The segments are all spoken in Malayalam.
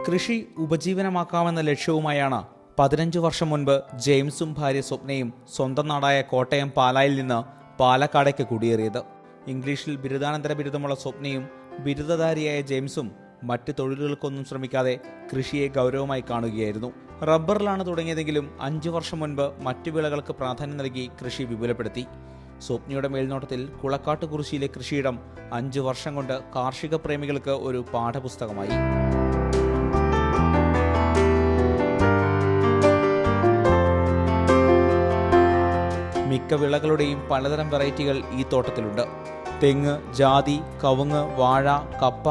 കൃഷി ഉപജീവനമാക്കാമെന്ന ലക്ഷ്യവുമായാണ് 15 വർഷം മുൻപ് ജെയിംസും ഭാര്യ സ്വപ്നയും സ്വന്തം നാടായ കോട്ടയം പാലായിൽ നിന്ന് പാലക്കാടേക്ക് കുടിയേറിയത്. ഇംഗ്ലീഷിൽ ബിരുദാനന്തര ബിരുദമുള്ള സ്വപ്നയും ബിരുദധാരിയായ ജെയിംസും മറ്റ് തൊഴിലുകൾക്കൊന്നും ശ്രമിക്കാതെ കൃഷിയെ ഗൗരവമായി കാണുകയായിരുന്നു. റബ്ബറിലാണ് തുടങ്ങിയതെങ്കിലും 5 വർഷം മുൻപ് മറ്റു വിളകൾക്ക് പ്രാധാന്യം നൽകി കൃഷി വിപുലപ്പെടുത്തി. സ്വപ്നയുടെ മേൽനോട്ടത്തിൽ കുളക്കാട്ടുകുറിശ്ശിയിലെ കൃഷിയിടം 5 വർഷം കൊണ്ട് കാർഷിക പ്രേമികൾക്ക് ഒരു പാഠപുസ്തകമായി. മിക്ക വിളകളുടെയും പലതരം വെറൈറ്റികൾ ഈ തോട്ടത്തിലുണ്ട്. തെങ്ങ്, ജാതി, കവുങ്ങ്, വാഴ, കപ്പ,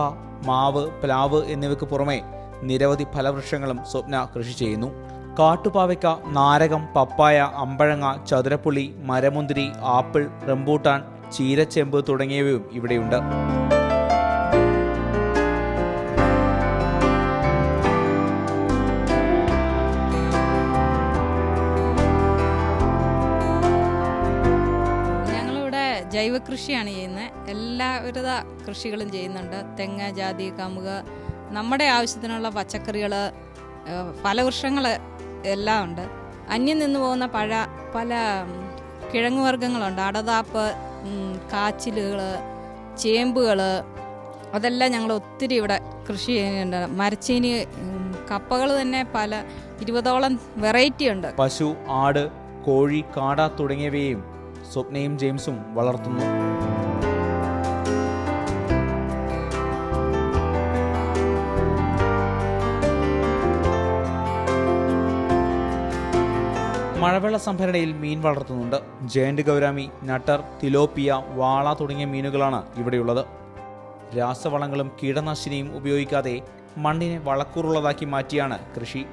മാവ്, പ്ലാവ് എന്നിവയ്ക്ക് പുറമെ നിരവധി ഫലവൃക്ഷങ്ങളും സ്വപ്ന കൃഷി ചെയ്യുന്നു. കാട്ടുപാവയ്ക്ക, നാരകം, പപ്പായ, അമ്പഴങ്ങ, ചതുരപ്പുളി, മരമുന്തിരി, ആപ്പിൾ, റംബൂട്ടാൻ, ചീരച്ചെമ്പ് തുടങ്ങിയവയും ഇവിടെയുണ്ട്. ജൈവ കൃഷിയാണ് ചെയ്യുന്നത്. എല്ലാവിധ കൃഷികളും ചെയ്യുന്നുണ്ട്. തെങ്ങ്, ജാതി, കമുക്, നമ്മുടെ ആവശ്യത്തിനുള്ള പച്ചക്കറികൾ, ഫലവൃക്ഷങ്ങൾ എല്ലാം ഉണ്ട്. അന്യം നിന്ന് പോകുന്ന പല കിഴങ്ങുവർഗ്ഗങ്ങളുണ്ട്. അടതാപ്പ്, കാച്ചിലുകൾ, ചേമ്പുകൾ, അതെല്ലാം ഞങ്ങൾ ഒത്തിരി ഇവിടെ കൃഷി ചെയ്യുന്നുണ്ട്. മരച്ചീനി, കപ്പകൾ തന്നെ പല 20ഓളം വെറൈറ്റി ഉണ്ട്. പശു, ആട്, കോഴി, കാട തുടങ്ങിയവയും സ്വപ്നയും ജെയിംസും വളർത്തുന്നു. മഴവെള്ള സംഭരണിയിൽ മീൻ വളർത്തുന്നുണ്ട്. ജയന്റ് ഗൗരാമി, നട്ടർ, തിലോപ്പിയ, വാള തുടങ്ങിയ മീനുകളാണ് ഇവിടെയുള്ളത്. രാസവളങ്ങളും കീടനാശിനിയും ഉപയോഗിക്കാതെ മണ്ണിനെ വളക്കൂറുള്ളതാക്കി മാറ്റിയാണ് കൃഷി.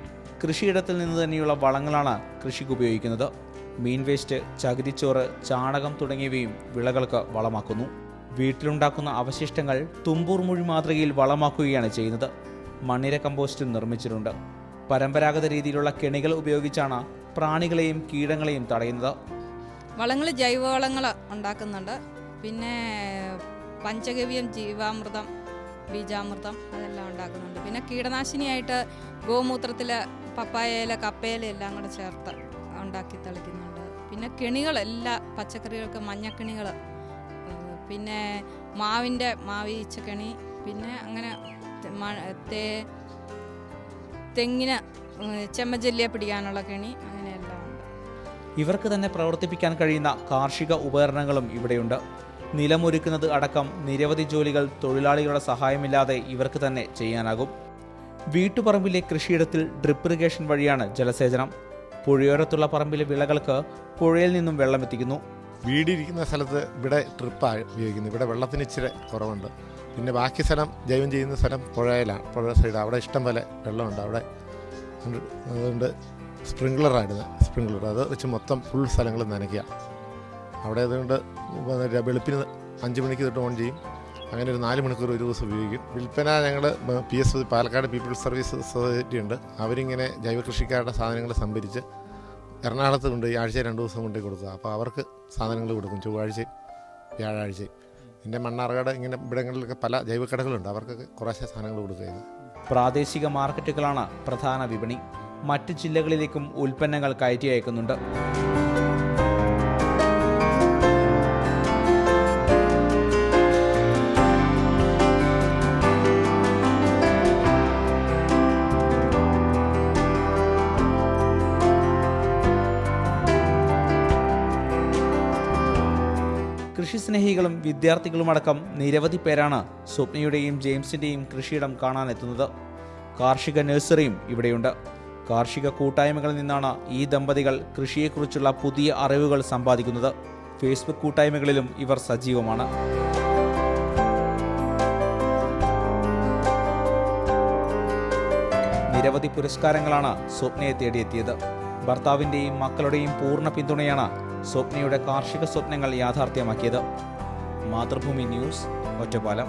കൃഷിയിടത്തിൽ നിന്ന് തന്നെയുള്ള വളങ്ങളാണ് കൃഷിക്ക് ഉപയോഗിക്കുന്നത്. മീൻ വേസ്റ്റ്, ചകിരിച്ചോറ്, ചാണകം തുടങ്ങിയവയും വിളകൾക്ക് വളമാക്കുന്നു. വീട്ടിലുണ്ടാക്കുന്ന അവശിഷ്ടങ്ങൾ തുമ്പൂർ മുഴി മാതൃകയിൽ വളമാക്കുകയാണ് ചെയ്യുന്നത്. മണ്ണിര കമ്പോസ്റ്റും നിർമ്മിച്ചിട്ടുണ്ട്. പരമ്പരാഗത രീതിയിലുള്ള കെണികൾ ഉപയോഗിച്ചാണ് പ്രാണികളെയും കീടങ്ങളെയും തടയുന്നത്. വളങ്ങൾ ജൈവവളങ്ങൾ ഉണ്ടാക്കുന്നുണ്ട്. പിന്നെ പഞ്ചഗവ്യം, ജീവാമൃതം, ബീജാമൃതം അതെല്ലാം ഉണ്ടാക്കുന്നുണ്ട്. പിന്നെ കീടനാശിനിയായിട്ട് ഗോമൂത്രത്തിൽ പപ്പായയില, കപ്പയില എല്ലാം കൂടെ ചേർത്ത് ഉണ്ടാക്കി തളിക്കുന്നുണ്ട്. പിന്നെ കെണികൾ, എല്ലാ പച്ചക്കറികൾക്ക് മഞ്ഞക്കെണികൾ, പിന്നെ മാവീച്ച കെണി, പിന്നെ അങ്ങനെ തെങ്ങിന് ചെമ്മജല്ലിയെ പിടിക്കാനുള്ള കെണി, അങ്ങനെയെല്ലാം ഉണ്ട്. ഇവർക്ക് തന്നെ പ്രവർത്തിപ്പിക്കാൻ കഴിയുന്ന കാർഷിക ഉപകരണങ്ങളും ഇവിടെയുണ്ട്. നിലമൊരുക്കുന്നത് അടക്കം നിരവധി ജോലികൾ തൊഴിലാളികളുടെ സഹായമില്ലാതെ ഇവർക്ക് തന്നെ ചെയ്യാനാകും. വീട്ടുപറമ്പിലെ കൃഷിയിടത്തിൽ ഡ്രിപ്പ് ഇറിഗേഷൻ വഴിയാണ് ജലസേചനം. പുഴയോരത്തുള്ള പറമ്പിലെ വിളകൾക്ക് പുഴയിൽ നിന്നും വെള്ളം എത്തിക്കുന്നു. വീടിരിക്കുന്ന സ്ഥലത്ത് ഇവിടെ ട്രിപ്പാണ് ഉപയോഗിക്കുന്നത്. ഇവിടെ വെള്ളത്തിന് ഇച്ചിരി കുറവുണ്ട്. പിന്നെ ബാക്കി സ്ഥലം ജൈവം ചെയ്യുന്ന സ്ഥലം പുഴയിലാണ്, പുഴ സൈഡ്. അവിടെ ഇഷ്ടം പോലെ വെള്ളമുണ്ട് അവിടെ. അതുകൊണ്ട് സ്പ്രിംഗ്ലർ അത് വെച്ച് മൊത്തം ഫുൾ സ്ഥലങ്ങൾ നനയ്ക്കുക. അവിടെ അതുകൊണ്ട് വെളുപ്പിന് 5 മണിക്ക് തൊട്ട് ഓൺ ചെയ്യും. അങ്ങനെ ഒരു 4 മണിക്കൂർ ഒരു ദിവസം ഉപയോഗിക്കും. വിൽപ്പന ഞങ്ങൾ PS Palakkad people's service society ഉണ്ട്. അവരിങ്ങനെ ജൈവ കൃഷിക്കാരുടെ സാധനങ്ങൾ സംഭരിച്ച് എറണാകുളത്ത് കൊണ്ട് ആഴ്ച 2 ദിവസം കൊണ്ടു കൊടുക്കുക. അപ്പോൾ അവർക്ക് സാധനങ്ങൾ കൊടുക്കും, ചൊവ്വാഴ്ചയും വ്യാഴാഴ്ചയും. പിന്നെ മണ്ണാർക്കാട് ഇങ്ങനെ ഇവിടങ്ങളിലൊക്കെ പല ജൈവക്കടകളുണ്ട്, അവർക്കൊക്കെ കുറേശ്ശെ സാധനങ്ങൾ കൊടുക്കുകയാണ്. പ്രാദേശിക മാർക്കറ്റുകളാണ് പ്രധാന വിപണി. മറ്റ് ജില്ലകളിലേക്കും ഉൽപ്പന്നങ്ങൾ കയറ്റി അയക്കുന്നുണ്ട്. കൃഷിസ്നേഹികളും വിദ്യാർത്ഥികളുമടക്കം നിരവധി പേരാണ് സ്വപ്നയുടെയും ജെയിംസിൻ്റെയും കൃഷിയിടം കാണാനെത്തുന്നത്. കാർഷിക നഴ്സറിയും ഇവിടെയുണ്ട്. കാർഷിക കൂട്ടായ്മകളിൽ നിന്നാണ് ഈ ദമ്പതികൾ കൃഷിയെക്കുറിച്ചുള്ള പുതിയ അറിവുകൾ സമ്പാദിക്കുന്നത്. ഫേസ്ബുക്ക് കൂട്ടായ്മകളിലും ഇവർ സജീവമാണ്. നിരവധി പുരസ്കാരങ്ങളാണ് സ്വപ്നയെ തേടിയെത്തിയത്. ഭർത്താവിൻ്റെയും മക്കളുടെയും പൂർണ്ണ പിന്തുണയാണ് സ്വപ്നയുടെ കാർഷിക സ്വപ്നങ്ങൾ യാഥാർത്ഥ്യമാക്കിയത്. മാതൃഭൂമി ന്യൂസ്, ഒറ്റപ്പാലം.